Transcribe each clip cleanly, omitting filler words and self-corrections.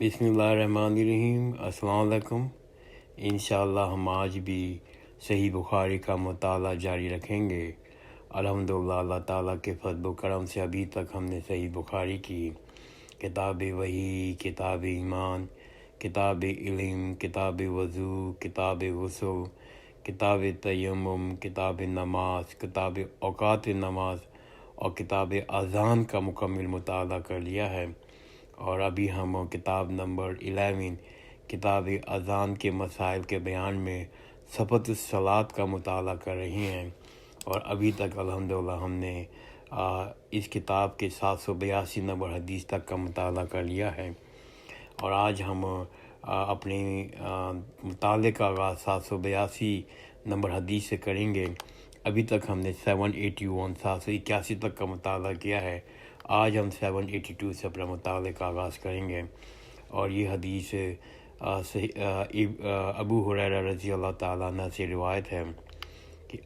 بسم اللہ الرحمن الرحیم۔ السلام علیکم۔ انشاءاللہ ہم آج بھی صحیح بخاری کا مطالعہ جاری رکھیں گے۔ الحمدللہ اللہ تعالیٰ کے فضل و کرم سے ابھی تک ہم نے صحیح بخاری کی کتاب وحی، کتاب ایمان، کتاب علم، کتاب وضو، کتاب غسل، کتاب تیمم، کتاب نماز، کتاب اوقات نماز اور کتاب اذان کا مکمل مطالعہ کر لیا ہے، اور ابھی ہم کتاب نمبر 11 کتاب اذان کے مسائل کے بیان میں صفت الصلاۃ کا مطالعہ کر رہے ہیں، اور ابھی تک الحمدللہ ہم نے اس کتاب کے 782 نمبر حدیث تک کا مطالعہ کر لیا ہے، اور آج ہم اپنے مطالعے کا آغاز 782 نمبر حدیث سے کریں گے۔ ابھی تک ہم نے 781 تک کا مطالعہ کیا ہے، آج ہم 782 سے اپنا مطالعے کا آغاز کریں گے، اور یہ حدیث ابو ہریرہ رضی اللہ تعالیٰ عنہ سے روایت ہے کہ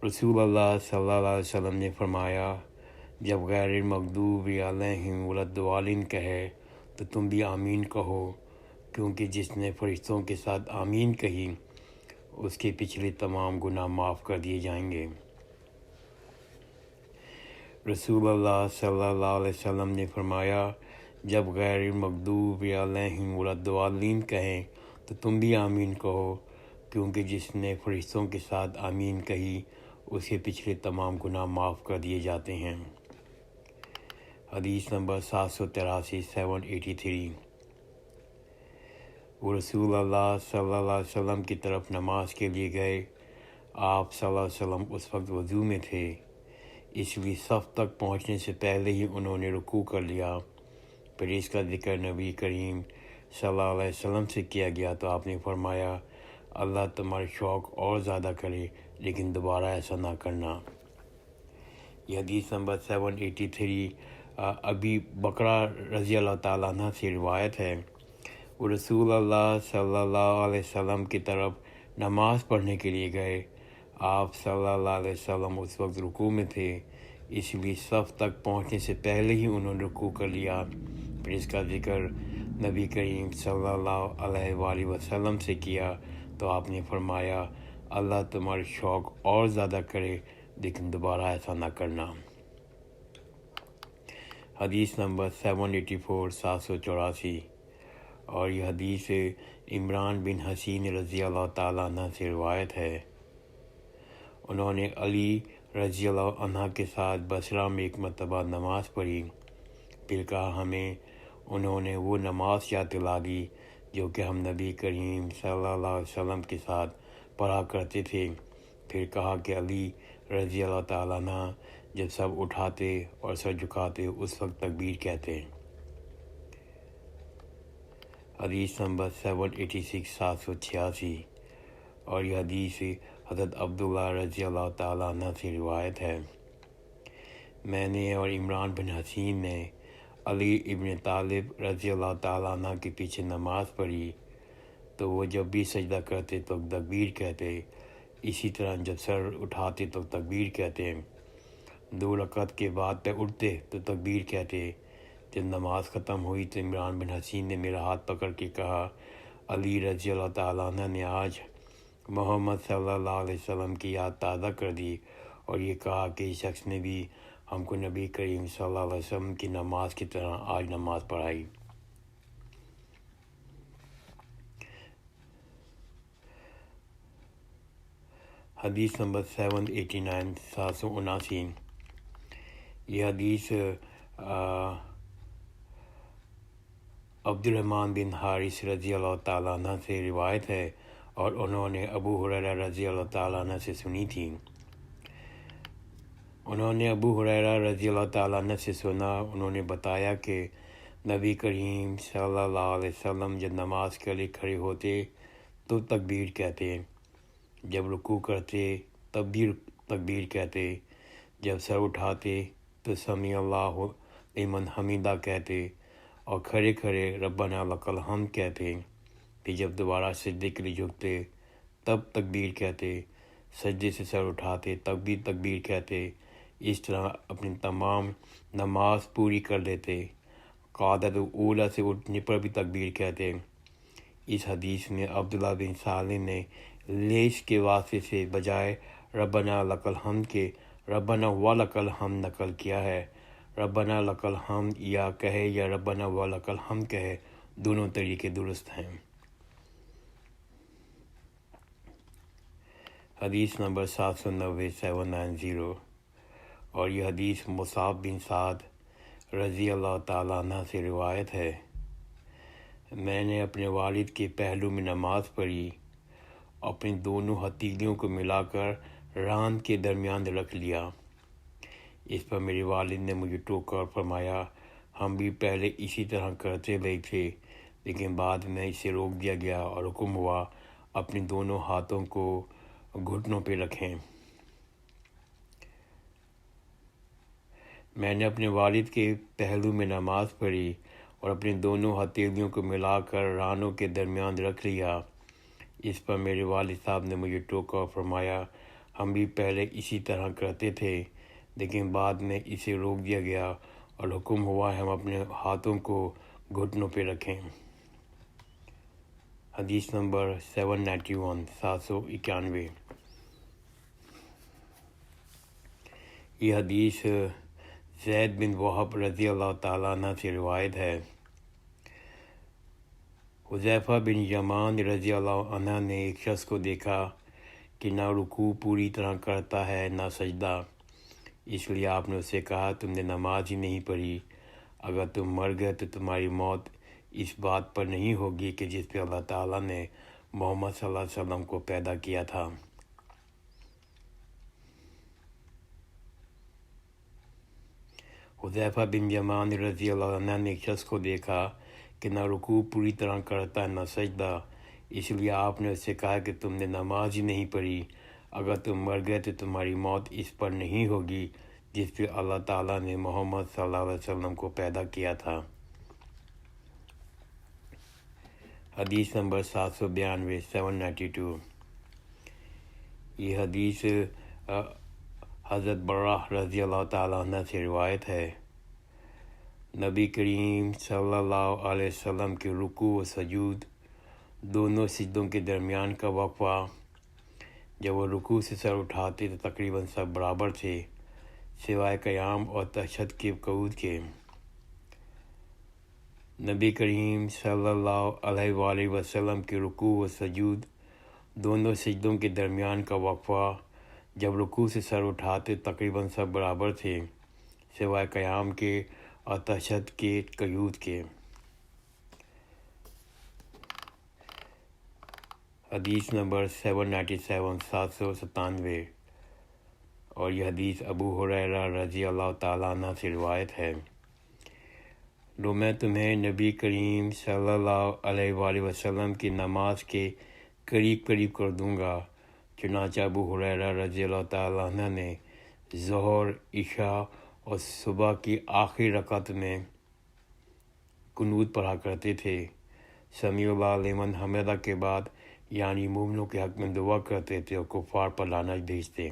رسول اللہ صلی اللہ علیہ وسلم نے فرمایا، جب غیر المغضوب علیہم ولا الضالین کہے تو تم بھی آمین کہو، کیونکہ جس نے فرشتوں کے ساتھ آمین کہی اس کے پچھلے تمام گناہ معاف کر دیے جائیں گے۔ رسول اللہ صلی اللہ علیہ وسلم نے فرمایا، جب غیر المغضوب علیہم ولا الضالین کہیں تو تم بھی آمین کہو، کیونکہ جس نے فرشتوں کے ساتھ آمین کہی اس کے پچھلے تمام گناہ معاف کر دیے جاتے ہیں۔ حدیث نمبر 783 وہ رسول اللہ صلی اللہ علیہ وسلم کی طرف نماز کے لیے گئے۔ آپ صلی اللہ علیہ وسلم اس وقت وضو میں تھے، اس لیے صف تک پہنچنے سے پہلے ہی انہوں نے رکوع کر لیا۔ پھر اس کا ذکر نبی کریم صلی اللہ علیہ وسلم سے کیا گیا تو آپ نے فرمایا، اللہ تمہارا شوق اور زیادہ کرے، لیکن دوبارہ ایسا نہ کرنا۔ یہ حدیث نمبر 783 ابی بکرہ رضی اللہ تعالیٰ عنہ سے روایت ہے۔ وہ رسول اللہ صلی اللہ علیہ وسلم کی طرف نماز پڑھنے کے لیے گئے۔ آپ صلی اللہ علیہ وسلم اس وقت رکوع میں تھے، اس لیے صف تک پہنچنے سے پہلے ہی انہوں نے رکوع کر لیا۔ پھر اس کا ذکر نبی کریم صلی اللہ علیہ وآلہ وسلم سے کیا تو آپ نے فرمایا، اللہ تمہارا شوق اور زیادہ کرے، لیکن دوبارہ ایسا نہ کرنا۔ حدیث نمبر 784 اور یہ حدیث عمران بن حسین رضی اللہ تعالیٰ عنہ سے روایت ہے۔ انہوں نے علی رضی اللہ عنہ کے ساتھ بصرہ میں ایک مرتبہ نماز پڑھی، پھر کہا ہمیں انہوں نے وہ نماز یاد دلا دی جو کہ ہم نبی کریم صلی اللہ علیہ وسلم کے ساتھ پڑھا کرتے تھے۔ پھر کہا کہ علی رضی اللہ تعالیٰ عنہ جب سب اٹھاتے اور سر جھکاتے اس وقت تکبیر کہتے۔ حدیث نمبر 786 اور یہ حدیث حضرت عبداللہ رضی اللہ تعالیٰ عنہ سے روایت ہے۔ میں نے اور عمران بن حسین نے علی ابن طالب رضی اللہ تعالیٰ عنہ کے پیچھے نماز پڑھی، تو وہ جب بھی سجدہ کرتے تو تکبیر کہتے، اسی طرح جب سر اٹھاتے تو تکبیر کہتے، 2 رکعت کے بعد پہ اٹھتے تو تکبیر کہتے۔ جب نماز ختم ہوئی تو عمران بن حسین نے میرا ہاتھ پکڑ کے کہا، علی رضی اللہ تعالیٰ عنہ نے آج محمد صلی اللہ علیہ وسلم کی یاد تازہ کر دی، اور یہ کہا کہ اس شخص نے بھی ہم کو نبی کریم صلی اللہ علیہ وسلم کی نماز کی طرح آج نماز پڑھائی۔ حدیث نمبر 779 یہ حدیث عبد الرحمن بن حارث رضی اللہ تعالیٰ عنہ سے روایت ہے، اور انہوں نے ابو ہریرہ رضی اللہ تعالیٰ عنہ سے سنی تھی۔ انہوں نے ابو ہریرہ رضی اللہ تعالیٰ عنہ سے سنا، انہوں نے بتایا کہ نبی کریم صلی اللہ علیہ وسلم جب نماز کے لیے کھڑے ہوتے تو تکبیر کہتے، جب رکوع کرتے تب بھی تکبیر کہتے، جب سر اٹھاتے تو سمیع اللہ لمن حمیدہ کہتے، اور کھڑے کھڑے ربنا لک الحمد کہتے، پھر جب دوبارہ سجدے کے لیے جھکتے تب تکبیر کہتے، سجدے سے سر اٹھاتے تب بھی تکبیر کہتے، اس طرح اپنی تمام نماز پوری کر لیتے۔ قعدۃ الاولیٰ سے اٹھنے پر بھی تکبیر کہتے۔ اس حدیث میں عبداللہ بن سالم نے لیش کے واسطے سے بجائے ربنا لک الحمد کے ربنا ولک الحمد نقل کیا ہے۔ ربنا لک الحمد یا کہے یا ربنا ولک الحمد کہے، دونوں طریقے درست ہیں۔ حدیث نمبر 790 790، اور یہ حدیث مصعب بن سعد رضی اللہ تعالیٰ عنہ سے روایت ہے۔ میں نے اپنے والد کے پہلو میں نماز پڑھی، اپنی دونوں ہتھیلیوں کو ملا کر ران کے درمیان رکھ لیا۔ اس پر میرے والد نے مجھے ٹوکا اور فرمایا، ہم بھی پہلے اسی طرح کرتے رہے تھے، لیکن بعد میں اسے روک دیا گیا اور حکم ہوا اپنے دونوں ہاتھوں کو گھٹنوں پہ رکھیں۔ میں نے اپنے والد کے پہلو میں نماز پڑھی اور اپنی دونوں ہتھیلیوں کو ملا کر رانوں کے درمیان رکھ لیا۔ اس پر میرے والد صاحب نے مجھے ٹوکا اور فرمایا، ہم بھی پہلے اسی طرح کرتے تھے، لیکن بعد میں اسے روک دیا گیا اور حکم ہوا ہم اپنے ہاتھوں کو گھٹنوں پہ رکھیں۔ حدیث نمبر 791 791، یہ حدیث زید بن وہب رضی اللہ تعالیٰ عنہ سے روایت ہے۔ حذیفہ بن یمان رضی اللہ عنہ نے ایک شخص کو دیکھا کہ نہ رکوع پوری طرح کرتا ہے نہ سجدہ، اس لیے آپ نے اسے کہا، تم نے نماز ہی نہیں پڑھی، اگر تم مر گئے تو تمہاری موت اس بات پر نہیں ہوگی کہ جس پہ اللہ تعالیٰ نے محمد صلی اللہ علیہ وسلم کو پیدا کیا تھا۔ حذیفہ بن یمان رضی اللہ عنہ نے ایک شخص کو دیکھا کہ نہ رکوع پوری طرح کرتا ہے نہ سجدہ، اس لیے آپ نے اس سے کہا کہ تم نے نماز ہی نہیں پڑھی، اگر تم مر گئے تو تمہاری موت اس پر نہیں ہوگی جس پہ اللہ تعالیٰ نے محمد صلی اللہ علیہ وسلم کو پیدا کیا تھا۔ حدیث نمبر 792 792، یہ حدیث حضرت براہ رضی اللہ تعالیٰ عنہ سے روایت ہے۔ نبی کریم صلی اللہ علیہ وسلم کے رکوع و سجود، دونوں سجدوں کے درمیان کا وقفہ، جب وہ رکوع سے سر اٹھاتے تو تقریباً سب برابر تھے سوائے قیام اور تشہد کے قعود کے۔ نبی کریم صلی اللہ علیہ وآلہ وسلم کے رکوع و سجود، دونوں سجدوں کے درمیان کا وقفہ، جب رکوع سے سر اٹھاتے تقریباً سب برابر تھے سوائے قیام کے اور تشہد کے قعود کے۔ حدیث نمبر 797 797، اور یہ حدیث ابو ہریرہ رضی اللہ تعالیٰ عنہ سے روایت ہے۔ لو میں تمہیں نبی کریم صلی اللہ علیہ وآلہ وسلم کی نماز کے قریب قریب کر دوں گا۔ چنانچہ ابو ہریرہ رضی اللہ تعالیٰ عنہ نے ظہر، عشاء اور صبح کی آخری رکعت میں قنوت پڑھا کرتے تھے، سمیع اللہ لمن حمدہ کے بعد، یعنی مومنوں کے حق میں دعا کرتے تھے اور کفار پر لعنت بھیجتے۔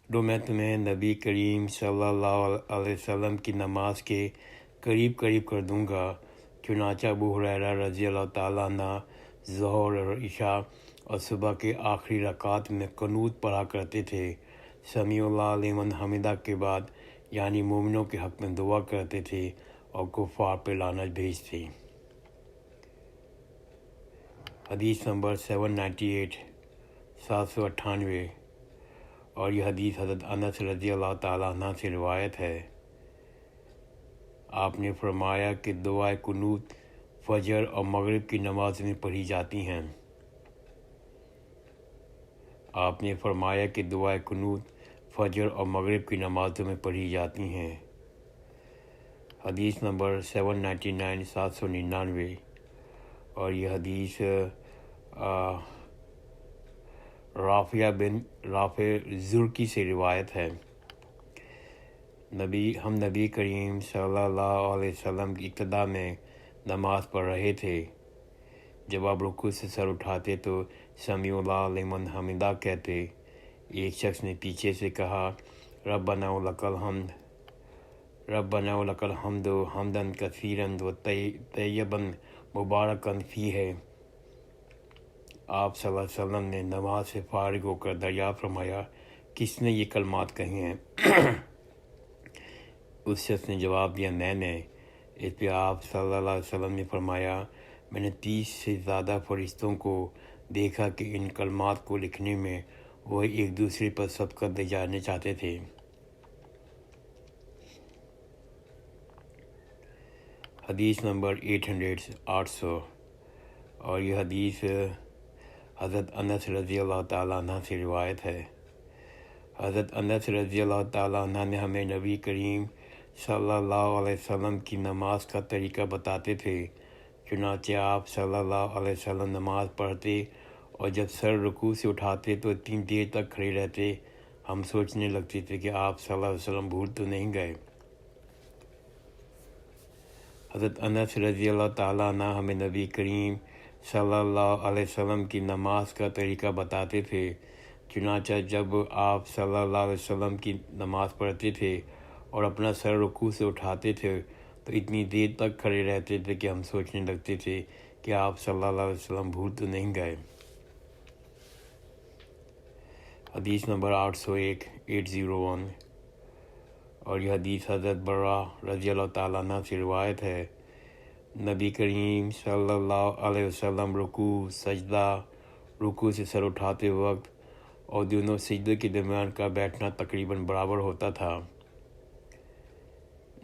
لو میں تمہیں نبی کریم صلی اللہ علیہ وسلم کی نماز کے قریب قریب کر دوں گا۔ چنانچہ ابو ہریرہ رضی اللہ تعالیٰ عنہ ظہر اور عشاء اور صبح کے آخری رکعات میں قنوت پڑھا کرتے تھے، سمیع اللہ لمن حمدہ کے بعد، یعنی مومنوں کے حق میں دعا کرتے تھے اور کفار پہ لعنت بھیجتے۔ حدیث نمبر 798 798، اور یہ حدیث حضرت انس رضی اللہ تعالیٰ عنہ سے روایت ہے۔ آپ نے فرمایا کہ دعائے قنوت فجر اور مغرب کی نماز میں پڑھی جاتی ہیں۔ آپ نے فرمایا کہ دعائے قنوت فجر اور مغرب کی نمازوں میں پڑھی جاتی ہیں۔ حدیث نمبر 799 799، اور یہ حدیث رافع زرقی سے روایت ہے۔ ہم نبی کریم صلی اللہ علیہ وسلم کی ابتدا میں نماز پڑھ رہے تھے، جب آپ رکوع سے سر اٹھاتے تو سمیع اللہ لمن حمدہ کہتے۔ ایک شخص نے پیچھے سے کہا، ربنا ولکل حمد ربنا ولکل حمد حمدن کثیرن و طیبن مبارکن فیہ۔ آپ صلی اللہ علیہ وسلم نے نماز سے فارغ ہو کر دریافت فرمایا، کس نے یہ کلمات کہے ہیں؟ اس شخص نے جواب دیا، میں نے۔ اس پہ آپ صلی اللہ علیہ وسلم نے فرمایا، میں نے 30 سے زیادہ فرشتوں کو دیکھا کہ ان کلمات کو لکھنے میں وہ ایک دوسرے پر سبقت دے جانے چاہتے تھے۔ حدیث نمبر 800 اور یہ حدیث حضرت انس رضی اللہ تعالیٰ عنہ سے روایت ہے۔ حضرت انس رضی اللہ تعالیٰ عنہ نے ہمیں نبی کریم صلی اللہ علیہ وسلم کی نماز کا طریقہ بتاتے تھے۔ چنانچہ آپ صلی اللہ علیہ وسلم نماز پڑھتے اور جب سر رکوع سے اٹھاتے تو اتنی دیر تک کھڑے رہتے، ہم سوچنے لگتے تھے کہ آپ صلی اللہ علیہ وسلم بھول تو نہیں گئے۔ حضرت انس رضی اللہ تعالیٰ عنہ ہمیں نبی کریم صلی اللہ علیہ وسلم کی نماز کا طریقہ بتاتے تھے۔ چنانچہ جب آپ صلی اللہ علیہ وسلم کی نماز پڑھتے تھے اور اپنا سر رکوع سے اٹھاتے تھے تو اتنی دیر تک کھڑے رہتے تھے کہ ہم سوچنے لگتے تھے کہ آپ صلی اللہ علیہ وسلم بھول تو نہیں گئے۔ حدیث نمبر 801 اور یہ حدیث حضرت برا رضی اللہ تعالیٰ عنہ سے روایت ہے۔ نبی کریم صلی اللہ علیہ وسلم رکوع سے سر اٹھاتے وقت اور دونوں سجدے کے درمیان کا بیٹھنا تقریباً برابر ہوتا تھا۔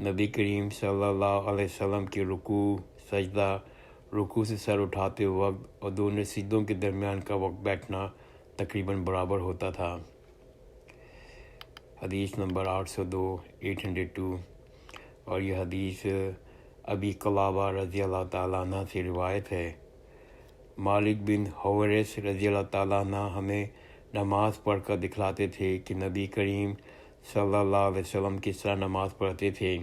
نبی کریم صلی اللہ علیہ وسلم کے رکوع سے سر اٹھاتے وقت اور دونوں سجدوں کے درمیان کا وقت بیٹھنا تقریباً برابر ہوتا تھا۔ حدیث نمبر 802 اور یہ حدیث ابی قلابہ رضی اللہ تعالیٰ عنہ سے روایت ہے۔ مالک بن حویرث رضی اللہ تعالیٰ عنہ ہمیں نماز پڑھ کر دکھلاتے تھے کہ نبی کریم صلی اللہ علیہ وسلم کس طرح نماز پڑھتے تھے۔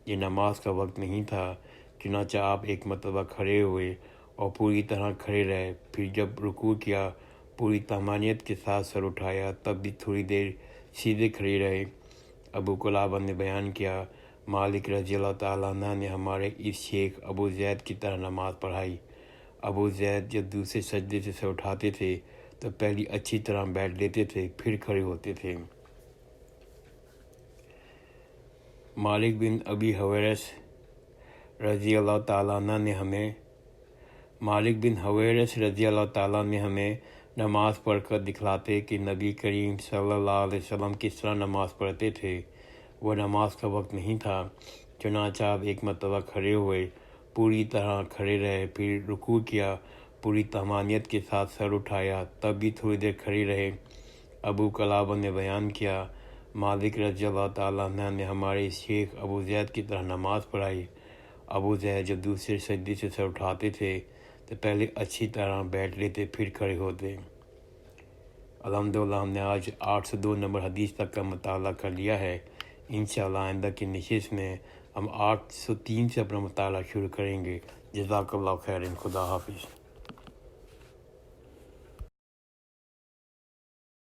یہ نماز کا وقت نہیں تھا، چنانچہ آپ ایک مرتبہ کھڑے ہوئے اور پوری طرح کھڑے رہے، پھر جب رکوع کیا پوری طمانینت کے ساتھ سر اٹھایا، تب بھی تھوڑی دیر سیدھے کھڑے رہے۔ ابو قلابہ نے بیان کیا، مالک رضی اللہ تعالیٰ عنہ نے ہمارے اس شیخ ابو زید کی طرح نماز پڑھائی۔ ابو زید جب دوسرے سجدے سے سر اٹھاتے تھے تو پہلی اچھی طرح بیٹھ لیتے تھے، پھر کھڑے ہوتے تھے۔ مالک بن ابی حویرث رضی اللہ تعالیٰ عنہ نے ہمیں نماز پڑھ کر دکھلاتے کہ نبی کریم صلی اللہ علیہ وسلم کس طرح نماز پڑھتے تھے۔ وہ نماز کا وقت نہیں تھا، چنانچہ آپ ایک مرتبہ کھڑے ہوئے، پوری طرح کھڑے رہے، پھر رکوع کیا، پوری طمانینت کے ساتھ سر اٹھایا، تب بھی تھوڑی دیر کھڑے رہے۔ ابو قلابہ نے بیان کیا، مالک رضی اللہ تعالیٰ عنہ نے ہمارے شیخ ابو زید کی طرح نماز پڑھائی۔ ابو زید جب دوسرے سجدے سے سر اٹھاتے تھے تو پہلے اچھی طرح بیٹھ لیتے، پھر کھڑے ہوتے۔ الحمدللہ ہم نے آج 802 نمبر حدیث تک کا مطالعہ کر لیا ہے۔ انشاءاللہ آئندہ کی نشست میں ہم 803 سے اپنا مطالعہ شروع کریں گے۔ جزاک اللہ خیر، خدا حافظ۔